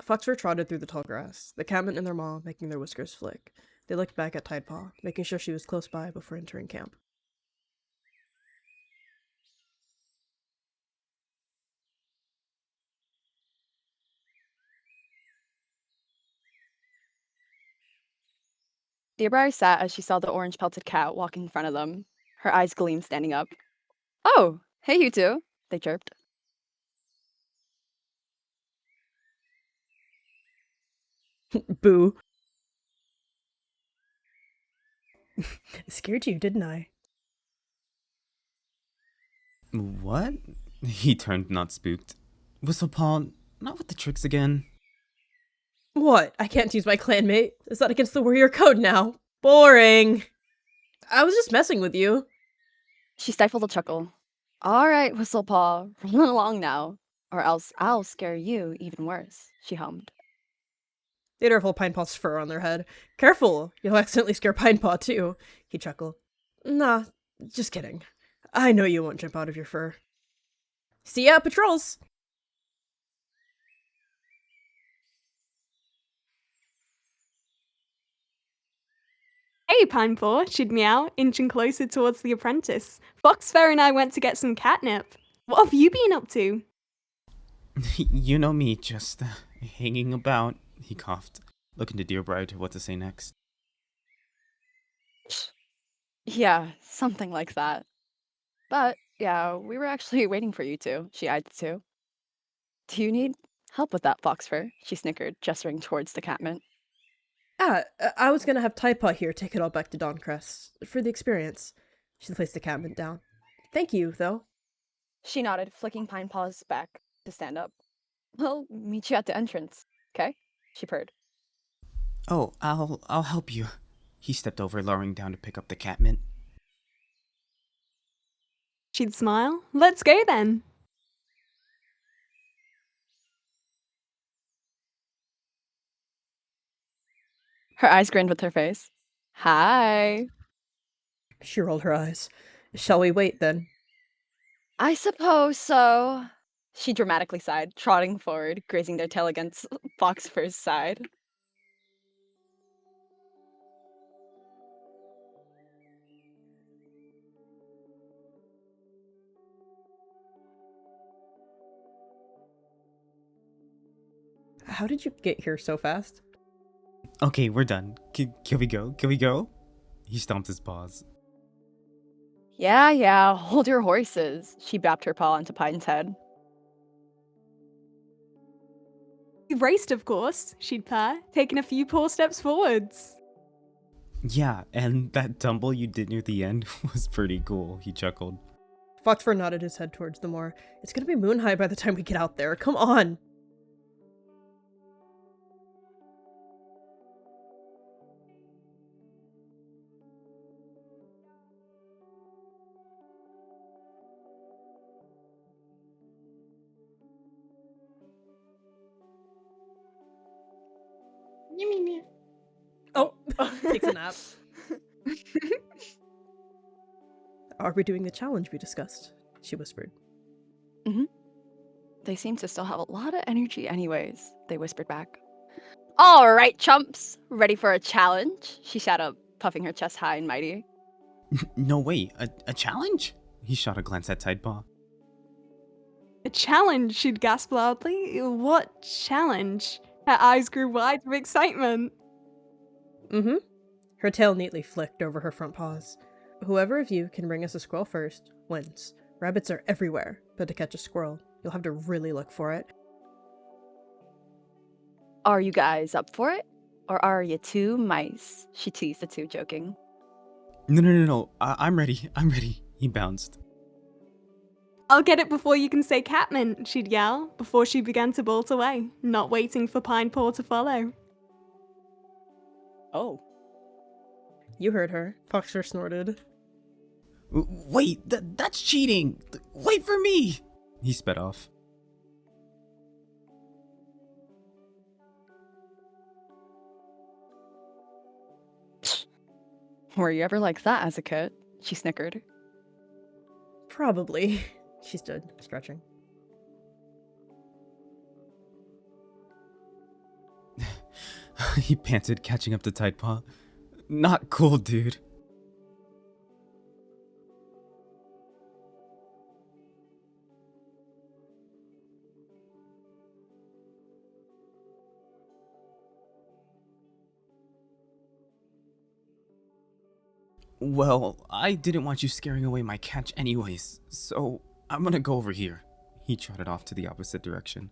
Foxfur trotted through the tall grass, the catmint and their maw making their whiskers flick. They looked back at Tidepaw, making sure she was close by before entering camp. Dearbriar sat as she saw the orange-pelted cat walk in front of them. Her eyes gleamed standing up. "Oh, hey you two," they chirped. Boo. Scared you, didn't I? What? He turned not spooked. Whistlepaw, not with the tricks again. What? I can't use my clanmate? Is that against the warrior code now? Boring. I was just messing with you. She stifled a chuckle. "All right, Whistlepaw, run along now, or else I'll scare you even worse," she hummed. They'd ruffle Pinepaw's fur on their head. Careful, you'll accidentally scare Pinepaw too, he chuckled. Nah, just kidding. I know you won't jump out of your fur. See ya, patrols! "Hey, Pinepaw," she'd meow, inching closer towards the Apprentice. "Foxfur and I went to get some catnip. What have you been up to?" You know me, just hanging about, he coughed, looking to Dearbriar to what to say next. Yeah, something like that. But, yeah, we were actually waiting for you two, she eyed the two. "Do you need help with that, Foxfur?" she snickered, gesturing towards the catmint. I was gonna have Tidepaw here take it all back to Dawn-Crest for the experience. She placed the catmint down. Thank you, though. She nodded, flicking Pinepaw's back to stand up. "We'll meet you at the entrance, okay?" she purred. Oh, I'll help you. He stepped over, lowering down to pick up the catmint. She'd smile. "Let's go then." Her eyes grinned with her face. "Hi." She rolled her eyes. Shall we wait, then? "I suppose so." She dramatically sighed, trotting forward, grazing their tail against Foxfur's side. How did you get here so fast? Okay, we're done. Can we go? Can we go? He stomped his paws. Yeah, hold your horses. She bapped her paw into Pine's head. "We raced, of course," she'd purr, taking a few paw steps forwards. Yeah, and that tumble you did near the end was pretty cool, he chuckled. Foxfur nodded his head towards the moor. It's gonna be moon high by the time we get out there. Come on! Oh, takes a nap. Are we doing the challenge we discussed? She whispered. "They seem to still have a lot of energy anyways," they whispered back. "All right, chumps. Ready for a challenge?" she shouted, puffing her chest high and mighty. No way, a challenge? He shot a glance at Tidepaw. "A challenge," she'd gasp loudly. "What challenge?" Her eyes grew wide with excitement. Mm-hmm. Her tail neatly flicked over her front paws. Whoever of you can bring us a squirrel first wins. Rabbits are everywhere, but to catch a squirrel, you'll have to really look for it. "Are you guys up for it? Or are you two mice?" she teased the two, joking. No, I'm ready, he bounced. "I'll get it before you can say catmint," she'd yell, before she began to bolt away, not waiting for Pinepaw to follow. Oh. You heard her. Foxfur snorted. Wait, that's cheating! Wait for me! He sped off. "Were you ever like that as a kid?" she snickered. Probably. She stood, stretching. He panted, catching up to Tidepaw. Not cool, dude. Well, I didn't want you scaring away my catch anyways, so I'm gonna go over here. He trotted off to the opposite direction.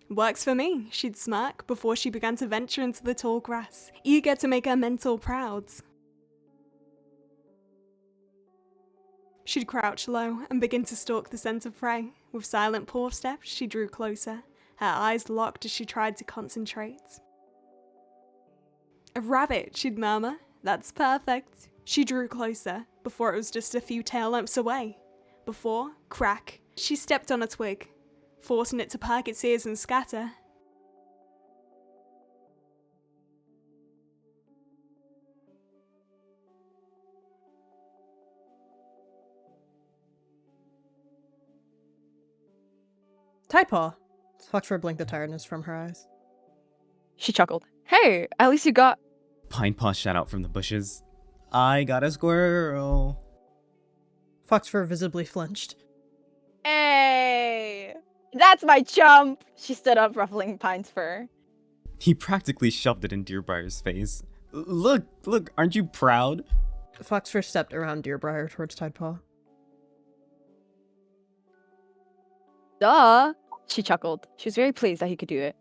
Works for me, she'd smirk before she began to venture into the tall grass, eager to make her mentor proud. She'd crouch low and begin to stalk the scent of prey. With silent paw steps, she drew closer, her eyes locked as she tried to concentrate. A rabbit, she'd murmur. That's perfect. She drew closer, before it was just a few tail lengths away. Before, crack, she stepped on a twig, forcing it to perk its ears and scatter. Tidepaw. Foxfur blinked the tiredness from her eyes. She chuckled. Hey, at least you got. Pinepaw shot out from the bushes. I got a squirrel. Foxfur visibly flinched. Hey! That's my chump! She stood up, ruffling Pine's fur. He practically shoved it in Deerbrier's face. Look, aren't you proud? Foxfur stepped around Deerbrier towards Tidepaw. Duh! She chuckled. She was very pleased that he could do it.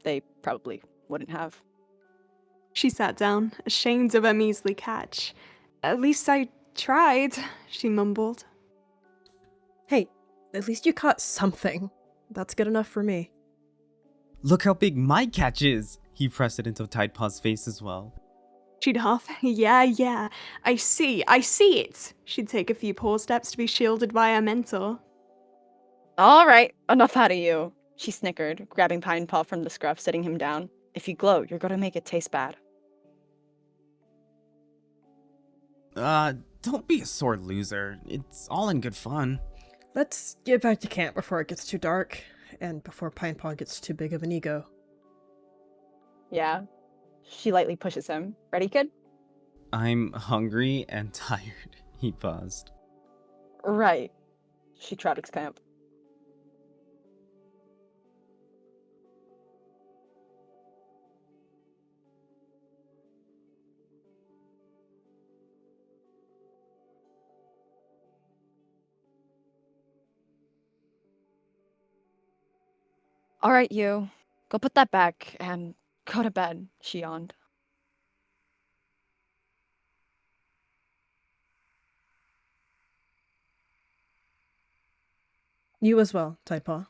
They probably wouldn't have. She sat down, ashamed of her measly catch. At least I tried, she mumbled. Hey, at least you caught something. That's good enough for me. Look how big my catch is! He pressed it into Tidepaw's face as well. She'd huff. Yeah, I see it. She'd take a few paw steps to be shielded by her mentor. All right, enough out of you. She snickered, grabbing Pinepaw from the scruff, sitting him down. If you glow, you're gonna make it taste bad. Don't be a sore loser. It's all in good fun. Let's get back to camp before it gets too dark, and before Pinepaw gets too big of an ego. Yeah. She lightly pushes him. Ready, kid? I'm hungry and tired. He paused. Right. She trotted to camp. All right, you. Go put that back and go to bed, she yawned. You as well, Tidepaw.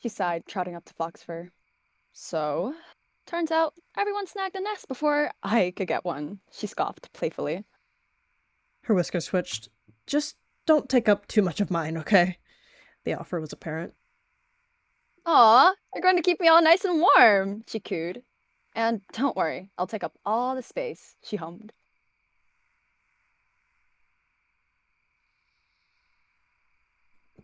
She sighed, trotting up to Foxfur. So, turns out everyone snagged a nest before I could get one, she scoffed playfully. Her whiskers twitched. Just don't take up too much of mine, okay? The offer was apparent. Aw, you're going to keep me all nice and warm, she cooed. And don't worry, I'll take up all the space, she hummed.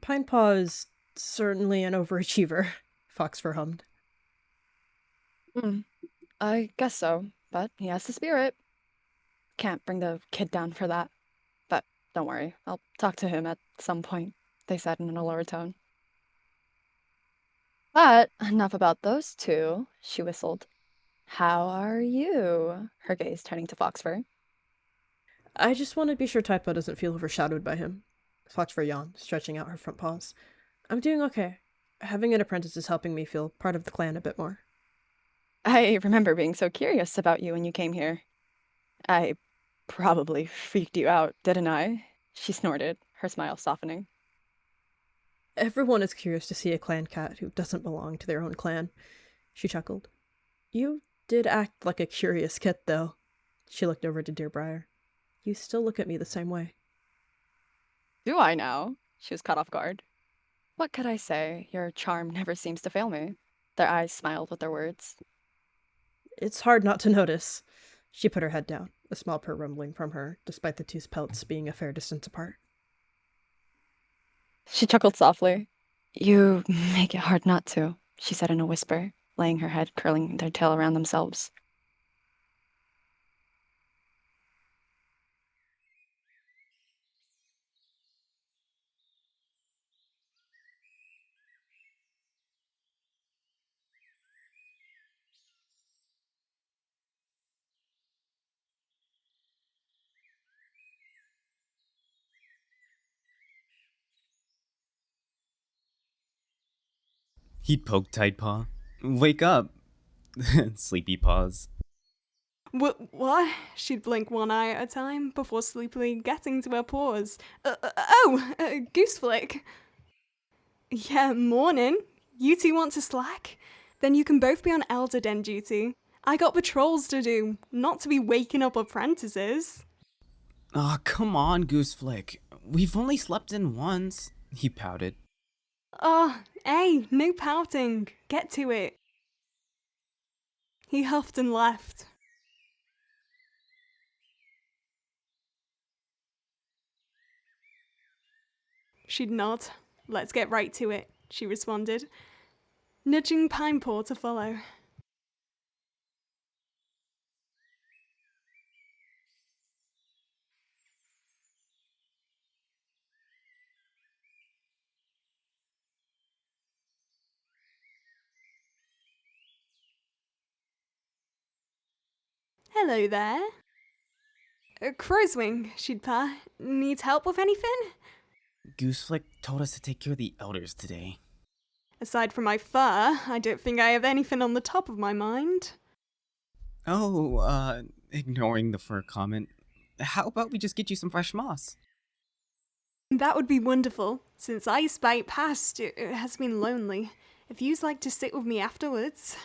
Pinepaw is certainly an overachiever, Foxfur hummed. I guess so, but he has the spirit. Can't bring the kid down for that. But don't worry, I'll talk to him at some point, they said in a lower tone. But enough about those two, she whistled. How are you? Her gaze turning to Foxfur. I just want to be sure Tidepaw doesn't feel overshadowed by him. Foxfur yawned, stretching out her front paws. I'm doing okay. Having an apprentice is helping me feel part of the clan a bit more. I remember being so curious about you when you came here. I probably freaked you out, didn't I? She snorted, her smile softening. Everyone is curious to see a clan cat who doesn't belong to their own clan. She chuckled. You did act like a curious kit, though. She looked over to Deerbrier. You still look at me the same way. Do I now? She was caught off guard. What could I say? Your charm never seems to fail me. Their eyes smiled with their words. It's hard not to notice. She put her head down, a small purr rumbling from her, despite the two pelts being a fair distance apart. She chuckled softly. You make it hard not to, she said in a whisper, laying her head, curling their tail around themselves. He'd poke Tidepaw. Wake up! Sleepy paws. What? She'd blink one eye at a time before sleepily getting to her paws. Gooseflick. Yeah, morning. You two want to slack? Then you can both be on Elder Den duty. I got patrols to do, not to be waking up apprentices. Aw, come on, Gooseflick. We've only slept in once. He pouted. Hey, no pouting. Get to it. He huffed and left. She'd nod. Let's get right to it, she responded, nudging Pinepaw to follow. Hello there. Crowswing, she'd purr. Needs help with anything? Gooseflick told us to take care of the elders today. Aside from my fur, I don't think I have anything on the top of my mind. Oh, ignoring the fur comment, how about we just get you some fresh moss? That would be wonderful. Since I spite past, it has been lonely. If you'd like to sit with me afterwards.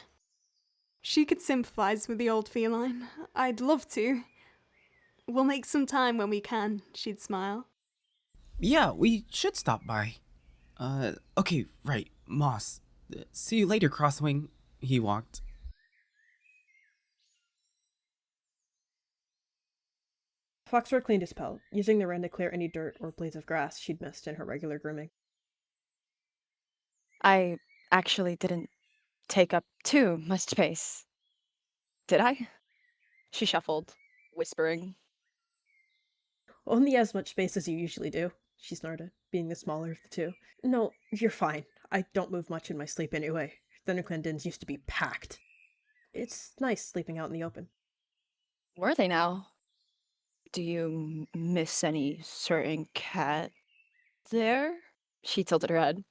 She could sympathise with the old feline. I'd love to. We'll make some time when we can, she'd smile. Yeah, we should stop by. Okay, right, moss. See you later, Crosswing. He walked. Foxfur cleaned his pelt, using the wren to clear any dirt or blades of grass she'd missed in her regular grooming. I actually didn't take up too much space. Did I? She shuffled, whispering. Only as much space as you usually do, she snorted, being the smaller of the two. No, you're fine. I don't move much in my sleep anyway. ThunderClan dens used to be packed. It's nice sleeping out in the open. Were they now? Do you miss any certain cat there? She tilted her head.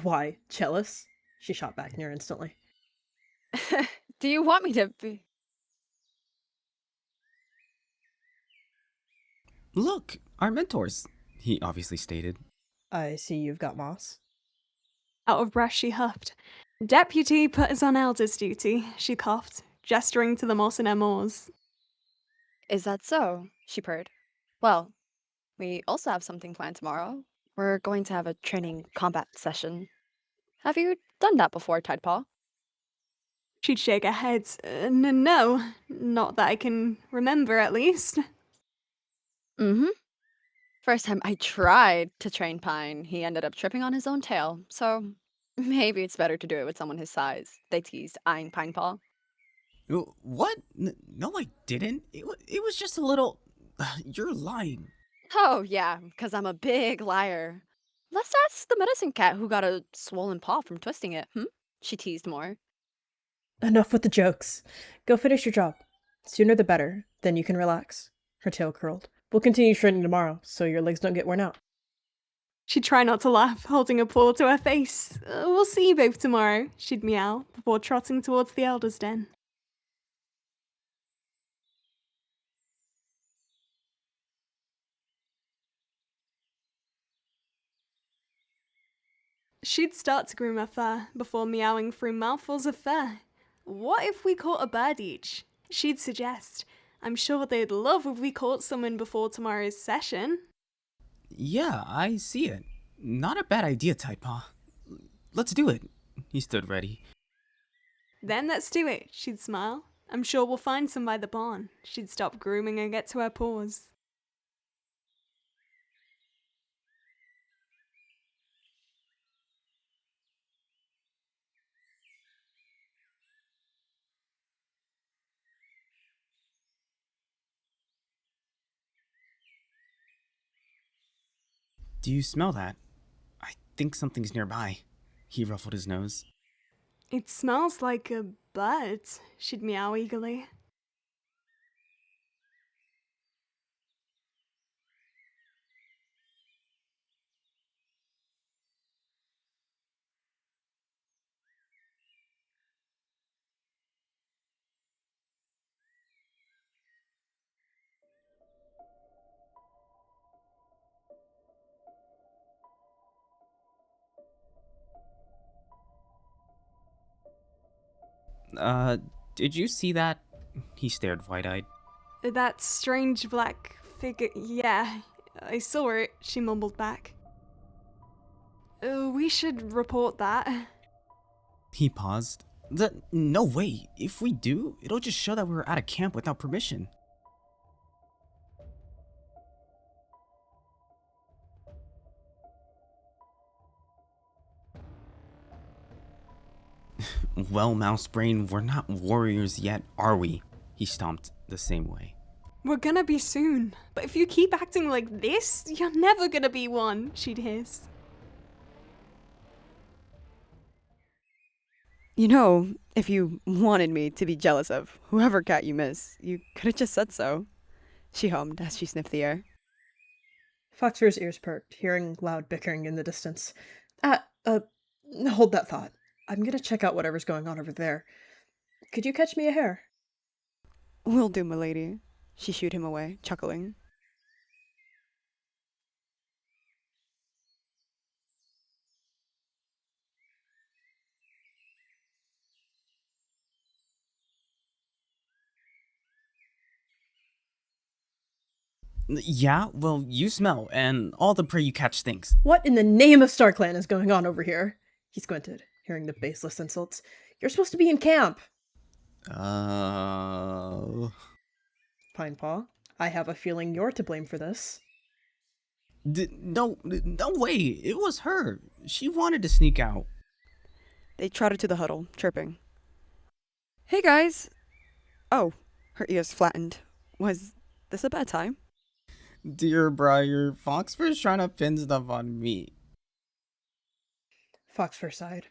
Why, jealous? She shot back near instantly. Do you want me to be? Look, our mentors, he obviously stated. I see you've got moss. Out of breath, she huffed. Deputy put us on elders' duty, she coughed, gesturing to the moss in her maws. Is that so? She purred. Well, we also have something planned tomorrow. We're going to have a training combat session. Have you done that before, Tidepaw? She'd shake her head. No, not that I can remember, at least. Mm-hmm. First time I tried to train Pine, he ended up tripping on his own tail, so maybe it's better to do it with someone his size, they teased, eyeing Pinepaw. What? No, I didn't. It was just a little... You're lying. Oh, yeah, because I'm a big liar. Let's ask the medicine cat who got a swollen paw from twisting it, She teased more. Enough with the jokes. Go finish your job. Sooner the better, then you can relax. Her tail curled. We'll continue training tomorrow, so your legs don't get worn out. She'd try not to laugh, holding a paw to her face. We'll see you both tomorrow, she'd meow, before trotting towards the Elder's Den. She'd start to groom her fur before meowing through mouthfuls of fur. What if we caught a bird each? She'd suggest. I'm sure they'd love if we caught someone before tomorrow's session. Yeah, I see it. Not a bad idea, Tidepaw. Let's do it. He stood ready. Then let's do it, she'd smile. I'm sure we'll find some by the barn. She'd stop grooming and get to her paws. Do you smell that? I think something's nearby. He ruffled his nose. It smells like a bird, she'd meow eagerly. Did you see that? He stared wide-eyed. That strange black figure, yeah, I saw it, she mumbled back. We should report that. He paused. No way. If we do, it'll just show that we were out of camp without permission. Well, Mousebrain, we're not warriors yet, are we? He stomped the same way. We're gonna be soon, but if you keep acting like this, you're never gonna be one, she'd hiss. You know, if you wanted me to be jealous of whoever cat you miss, you could have just said so. She hummed as she sniffed the air. Foxfur's ears perked, hearing loud bickering in the distance. Hold that thought. I'm gonna check out whatever's going on over there. Could you catch me a hare? Will do, milady. She shooed him away, chuckling. Yeah, well, you smell, and all the prey you catch stinks. What in the name of StarClan is going on over here? He squinted, hearing the baseless insults. You're supposed to be in camp. Pinepaw, I have a feeling you're to blame for this. No way. It was her. She wanted to sneak out. They trotted to the huddle, chirping. Hey, guys! Oh, her ears flattened. Was this a bad time? Dear Briar, Foxfur's trying to pin stuff on me. Foxfur sighed.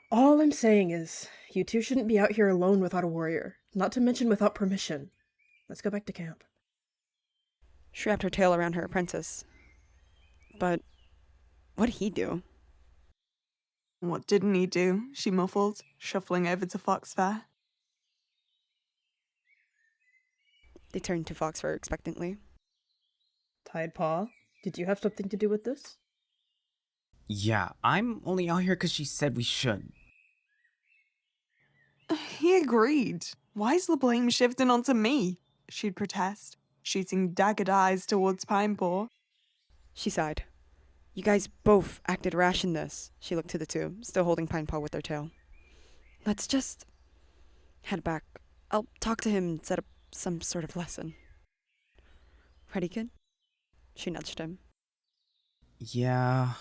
All I'm saying is, you two shouldn't be out here alone without a warrior, not to mention without permission. Let's go back to camp. She wrapped her tail around her apprentice. But what'd he do? What didn't he do? She muffled, shuffling over to Foxfur. They turned to Foxfur expectantly. Tidepaw, did you have something to do with this? Yeah, I'm only out here because she said we should. He agreed. Why's the blame shifting onto me? She'd protest, shooting daggered eyes towards Pinepaw. She sighed. You guys both acted rash in this. She looked to the two, still holding Pinepaw with their tail. Let's just head back. I'll talk to him and set up some sort of lesson. Ready, kid? She nudged him. Yeah.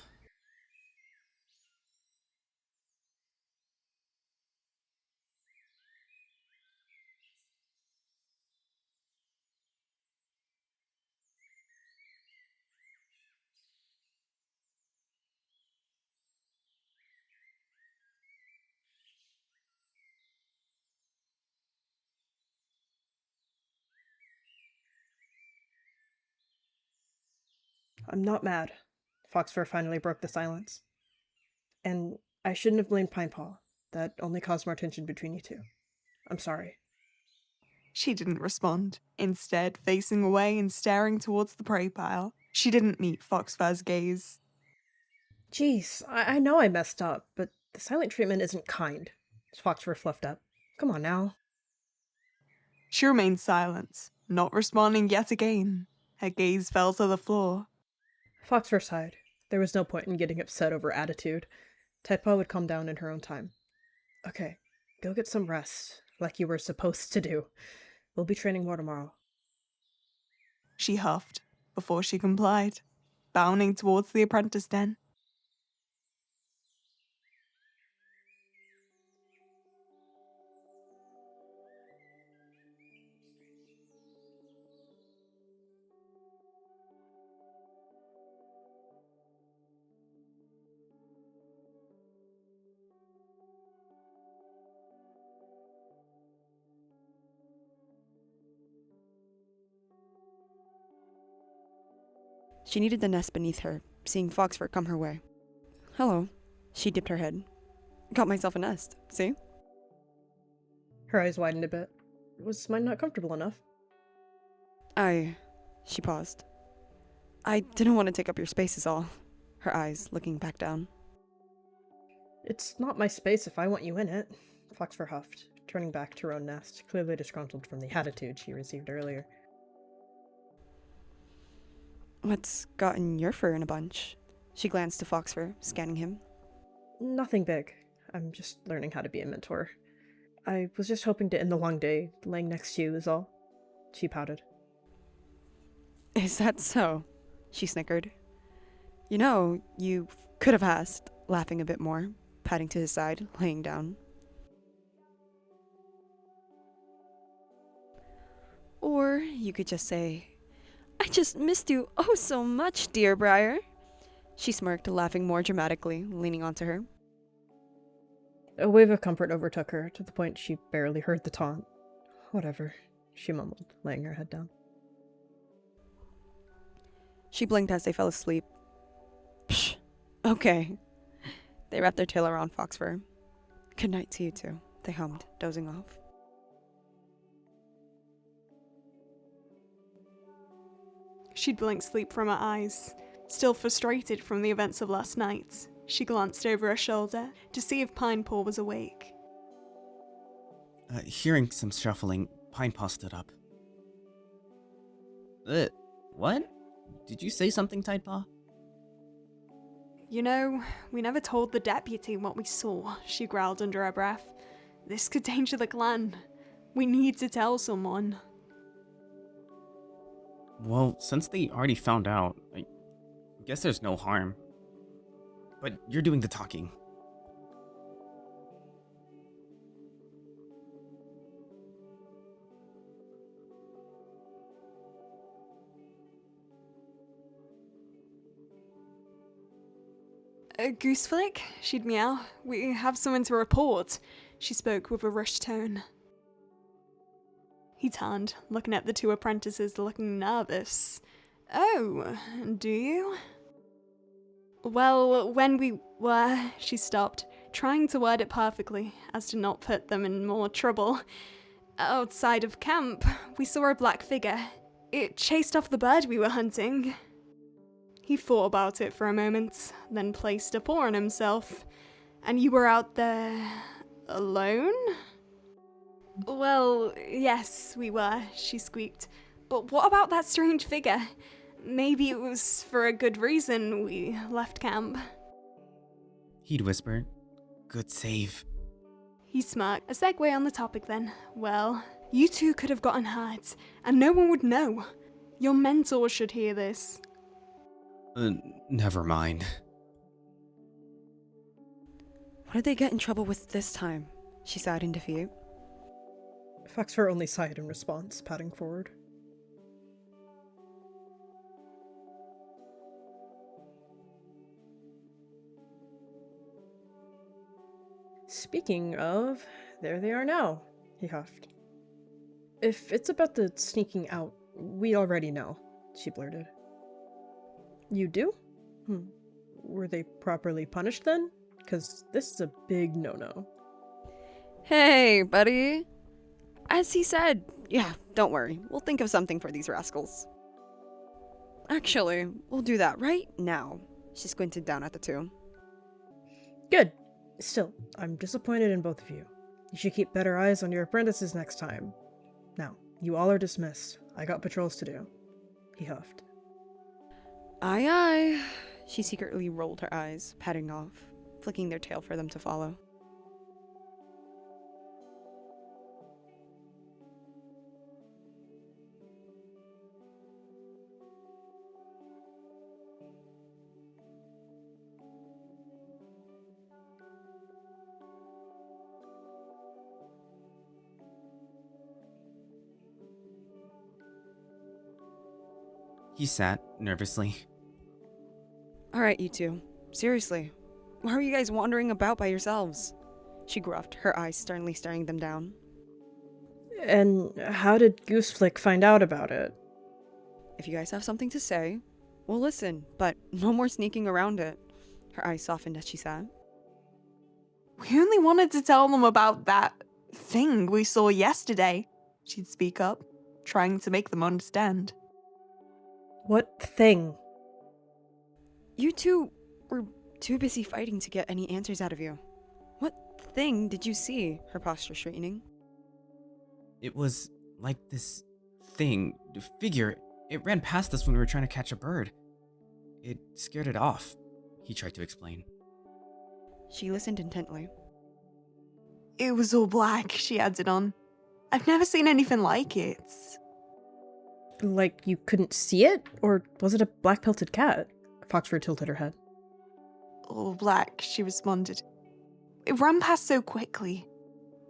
I'm not mad. Foxfur finally broke the silence. And I shouldn't have blamed Pinepaw. That only caused more tension between you two. I'm sorry. She didn't respond, instead facing away and staring towards the prey pile. She didn't meet Foxfur's gaze. Jeez, I know I messed up, but the silent treatment isn't kind. Foxfur fluffed up. Come on now. She remained silent, not responding yet again. Her gaze fell to the floor. Foxfur sighed. There was no point in getting upset over attitude. Tedpaw would calm down in her own time. Okay, go get some rest, like you were supposed to do. We'll be training more tomorrow. She huffed, before she complied, bounding towards the apprentice den. She needed the nest beneath her, seeing Foxfur come her way. Hello. She dipped her head. Got myself a nest, see? Her eyes widened a bit. Was mine not comfortable enough? She paused. I didn't want to take up your space is all. Her eyes looking back down. It's not my space if I want you in it. Foxfur huffed, turning back to her own nest, clearly disgruntled from the attitude she received earlier. What's gotten your fur in a bunch? She glanced to Foxfur, scanning him. Nothing big. I'm just learning how to be a mentor. I was just hoping to end the long day laying next to you is all. She pouted. Is that so? She snickered. You know, you could have asked, laughing a bit more, patting to his side, laying down. Or you could just say, I just missed you oh so much, dear Briar. She smirked, laughing more dramatically, leaning onto her. A wave of comfort overtook her, to the point she barely heard the taunt. Whatever, she mumbled, laying her head down. She blinked as they fell asleep. Psh, okay. They wrapped their tail around Foxfur. Good night to you two, they hummed, dozing off. She'd blinked sleep from her eyes. Still frustrated from the events of last night, she glanced over her shoulder to see if Pinepaw was awake. Hearing some shuffling, Pinepaw stood up. What? Did you say something, Tidepaw? You know, we never told the deputy what we saw, she growled under her breath. This could danger the clan. We need to tell someone. Well, since they already found out, I guess there's no harm. But you're doing the talking. Gooseflick? She'd meow. We have someone to report. She spoke with a rushed tone. He turned, looking at the two apprentices looking nervous. Oh, do you? Well, when we were... She stopped, trying to word it perfectly, as to not put them in more trouble. Outside of camp, we saw a black figure. It chased off the bird we were hunting. He thought about it for a moment, then placed a paw on himself. And you were out there... alone? Well, yes, we were, she squeaked. But what about that strange figure? Maybe it was for a good reason we left camp. He'd whisper, "Good save." He smirked. A segue on the topic then. Well, you two could have gotten hurt, and no one would know. Your mentor should hear this. Never mind. What did they get in trouble with this time? She sighed in defeat. Foxfur only sighed in response, padding forward. Speaking of, there they are now, he huffed. If it's about the sneaking out, we already know, she blurted. You do? Were they properly punished then? Because this is a big no-no. Hey, buddy. As he said, yeah, don't worry. We'll think of something for these rascals. Actually, we'll do that right now. She squinted down at the two. Good. Still, I'm disappointed in both of you. You should keep better eyes on your apprentices next time. Now, you all are dismissed. I got patrols to do. He huffed. Aye, aye. She secretly rolled her eyes, patting off, flicking their tail for them to follow. He sat nervously. Alright, you two. Seriously. Why are you guys wandering about by yourselves? She gruffed, her eyes sternly staring them down. And how did Gooseflick find out about it? If you guys have something to say, we'll listen, but no more sneaking around it. Her eyes softened as she sat. We only wanted to tell them about that thing we saw yesterday. She'd speak up, trying to make them understand. What thing? You two were too busy fighting to get any answers out of you. What thing did you see? Her posture straightening. It was like this thing, figure. It ran past us when we were trying to catch a bird. It scared it off, he tried to explain. She listened intently. It was all black, she added on. I've never seen anything like it. Like you couldn't see it? Or was it a black-pelted cat? Foxfur tilted her head. All black, she responded. It ran past so quickly.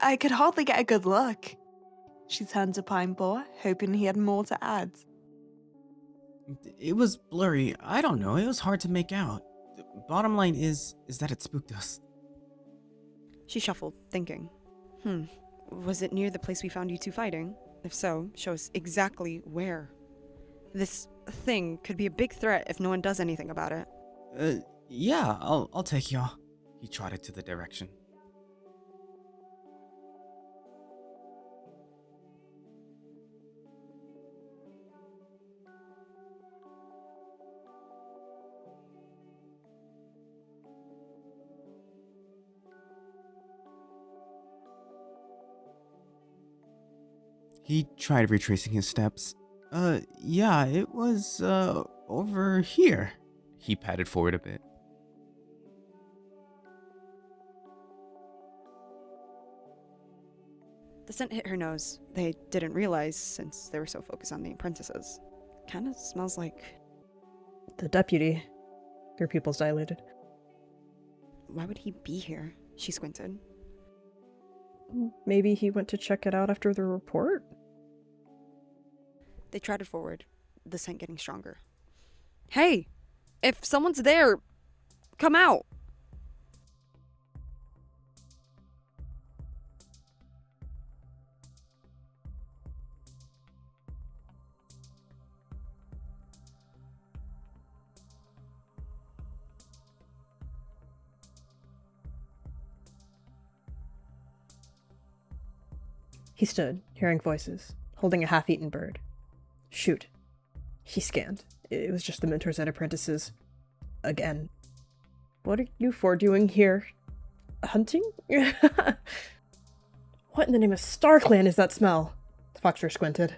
I could hardly get a good look. She turned to Pinepaw, hoping he had more to add. It was blurry. I don't know. It was hard to make out. The bottom line is that it spooked us. She shuffled, thinking. Was it near the place we found you two fighting? If so, show us exactly where. This thing could be a big threat if no one does anything about it. Yeah, I'll take y'all. He trotted to the direction. He tried retracing his steps. Yeah, it was, over here. He patted forward a bit. The scent hit her nose. They didn't realize, since they were so focused on the apprentices. Kinda smells like... The deputy. Her pupils dilated. Why would he be here? She squinted. Maybe he went to check it out after the report? They trotted forward, the scent getting stronger. Hey! If someone's there, come out! He stood, hearing voices, holding a half-eaten bird. Shoot. He scanned. It was just the mentors and apprentices. Again. What are you four doing here? Hunting? What in the name of StarClan is that smell? Foxfur squinted.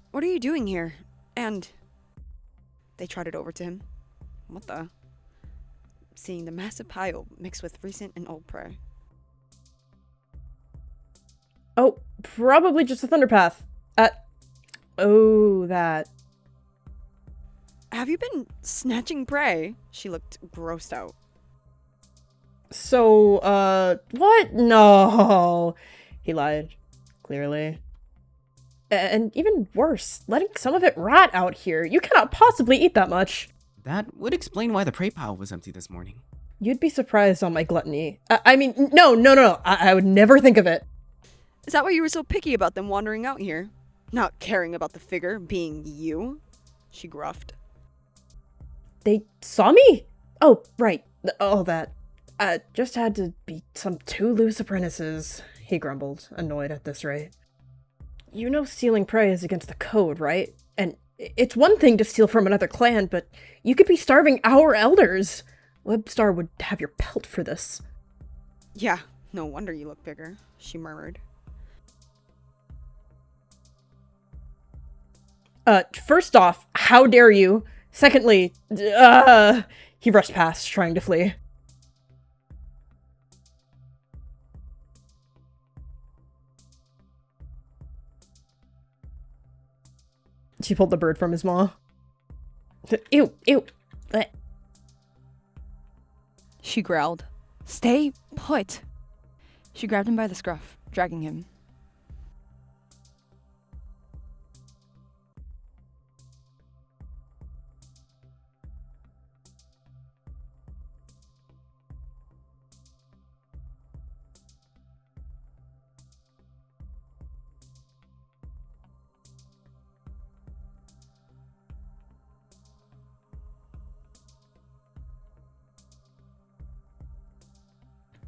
What are you doing here? And... They trotted over to him. What the? Seeing the massive pile mixed with recent and old prey. Oh, probably just a thunderpath. Oh, that. Have you been snatching prey? She looked grossed out. So, what? No. He lied. Clearly. And even worse, letting some of it rot out here. You cannot possibly eat that much. That would explain why the prey pile was empty this morning. You'd be surprised on my gluttony. I mean, no. I would never think of it. Is that why you were so picky about them wandering out here? Not caring about the figure being you? She gruffed. They saw me? Oh, right. All that. Just had to be some 2 loose apprentices, he grumbled, annoyed at this rate. You know stealing prey is against the code, right? And it's one thing to steal from another clan, but you could be starving our elders. Webstar would have your pelt for this. Yeah, no wonder you look bigger, she murmured. First off, how dare you? Secondly, he rushed past, trying to flee. She pulled the bird from his maw. Ew, ew. Blech. She growled. Stay put. She grabbed him by the scruff, dragging him.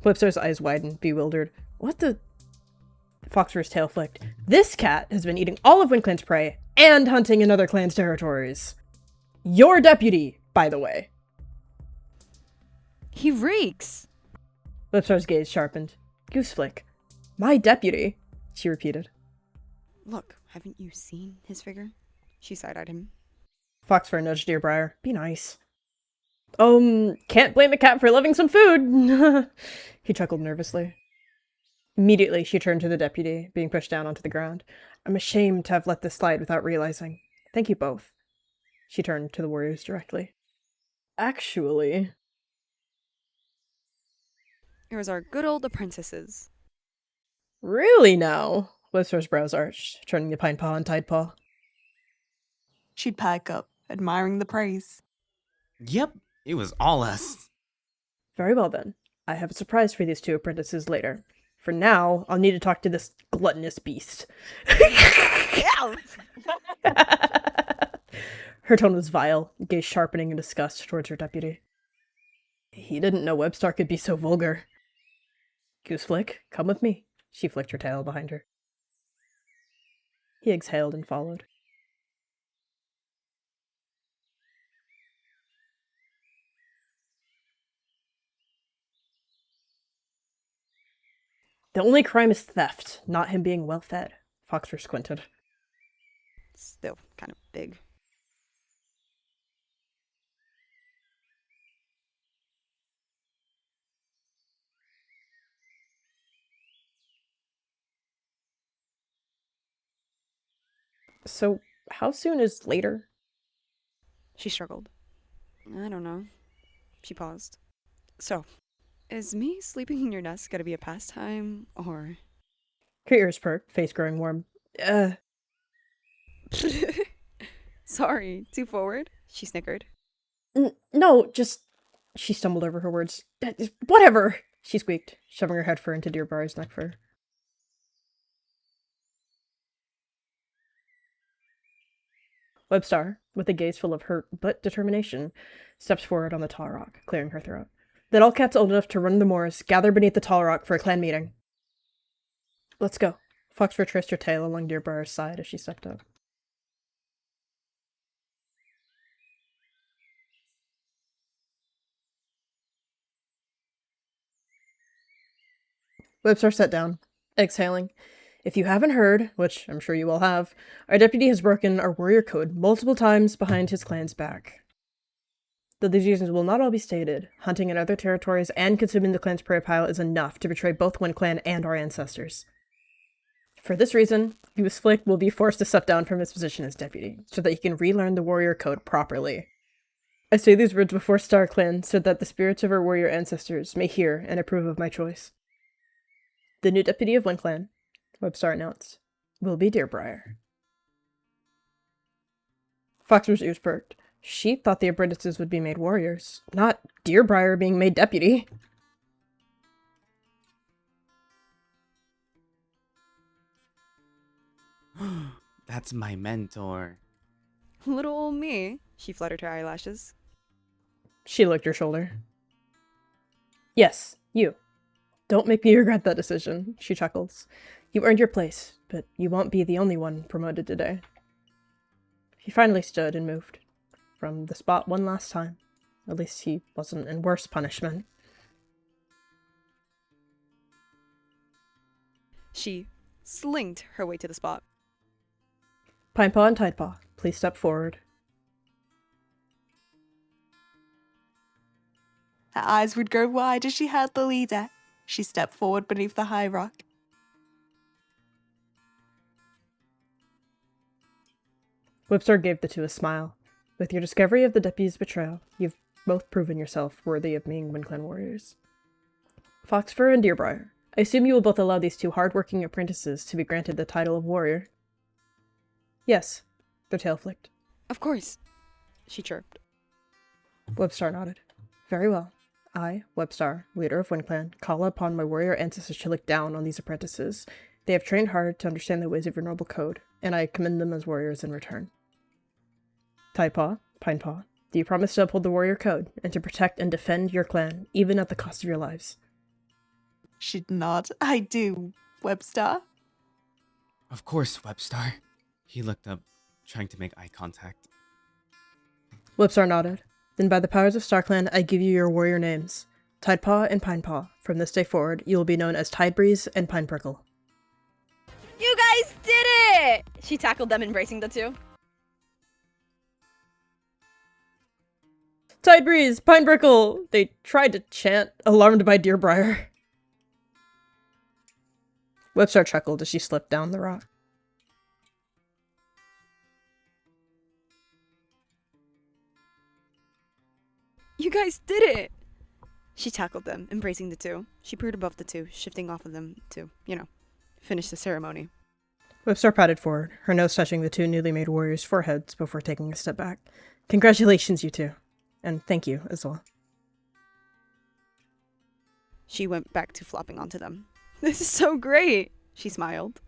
Flipstar's eyes widened, bewildered. What the? Foxfur's tail flicked. This cat has been eating all of Windclan's prey and hunting in other clans' territories. Your deputy, by the way. He reeks! Flipstar's gaze sharpened. Gooseflick. My deputy, she repeated. Look, haven't you seen his figure? She side-eyed him. Foxfur nudged Deerbrier. Be nice. Can't blame a cat for loving some food. He chuckled nervously. Immediately, she turned to the deputy, being pushed down onto the ground. I'm ashamed to have let this slide without realizing. Thank you both. She turned to the warriors directly. Actually... It was our good old apprentices. Really now? Whisper's brows arched, turning to Pine Paw and Tide Paw. She'd perk up, admiring the praise. Yep, it was all us. Very well then. I have a surprise for these 2 apprentices later. For now, I'll need to talk to this gluttonous beast. Her tone was vile, gaze sharpening in disgust towards her deputy. He didn't know Webstar could be so vulgar. Gooseflick, come with me. She flicked her tail behind her. He exhaled and followed. The only crime is theft, not him being well-fed. Foxfur squinted. Still kind of big. So, how soon is later? She struggled. I don't know. She paused. So, is me sleeping in your nest gonna be a pastime, or... Her ears perked, face growing warm. Sorry, too forward? She snickered. No, just... She stumbled over her words. Whatever! She squeaked, shoving her head fur into Deerbrier's neck fur. Webstar, with a gaze full of hurt but determination, steps forward on the tall rock, clearing her throat. Then all cats old enough to run the moors gather beneath the tall rock for a clan meeting. Let's go. Foxfur traced her tail along Deerbrier's side as she stepped up. Webstar sat down, exhaling. If you haven't heard, which I'm sure you all have, our deputy has broken our warrior code multiple times behind his clan's back. Though these reasons will not all be stated, hunting in other territories and consuming the clan's prey pile is enough to betray both Windclan and our ancestors. For this reason, Gooseflick will be forced to step down from his position as deputy, so that he can relearn the warrior code properly. I say these words before StarClan so that the spirits of our warrior ancestors may hear and approve of my choice. The new deputy of Windclan, Webstar announced, will be Deerbrier. Foxfur's ears perked. She thought the apprentices would be made warriors, not Deerbrier being made deputy. That's my mentor. Little old me. She fluttered her eyelashes. She looked her shoulder. Yes, you. Don't make me regret that decision, she chuckles. You earned your place, but you won't be the only one promoted today. He finally stood and moved from the spot one last time. At least he wasn't in worse punishment. She slinked her way to the spot. Pinepaw and Tidepaw, please step forward. Her eyes would go wide as she heard the leader. She stepped forward beneath the high rock. Whipstar gave the two a smile. With your discovery of the deputy's betrayal, you've both proven yourself worthy of being Windclan warriors. Foxfur and Deerbriar, I assume you will both allow these two hard-working apprentices to be granted the title of warrior? Yes, their tail flicked. Of course, she chirped. Webstar nodded. Very well. I, Webstar, leader of Windclan, call upon my warrior ancestors to look down on these apprentices. They have trained hard to understand the ways of your noble code, and I commend them as warriors in return. Tidepaw, Pinepaw, do you promise to uphold the warrior code, and to protect and defend your clan, even at the cost of your lives? She'd nod. I do, Webstar. Of course, Webstar. He looked up, trying to make eye contact. Webstar nodded. Then by the powers of StarClan, I give you your warrior names. Tidepaw and Pinepaw. From this day forward, you will be known as Tidebreeze and Pineprickle. You guys did it! She tackled them, embracing the two. Tidebreeze! Pineprickle! They tried to chant, alarmed by Deerbriar. Webstar chuckled as she slipped down the rock. You guys did it! She tackled them, embracing the two. She peered above the two, shifting off of them to, finish the ceremony. Webstar padded forward, her nose touching the two newly made warriors' foreheads before taking a step back. Congratulations, you two. And thank you as well. She went back to flopping onto them. This is so great! She smiled.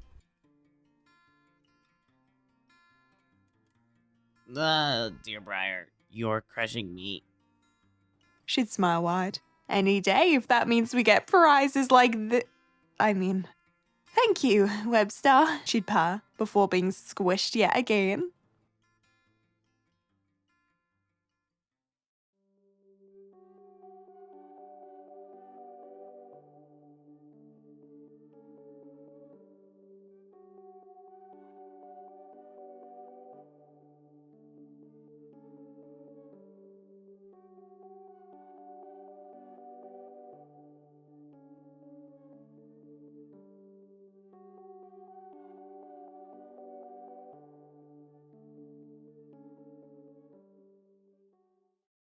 Deerbriar, you're crushing meat. She'd smile wide. Any day if that means we get prizes like thank you, Webstar. She'd purr before being squished yet again.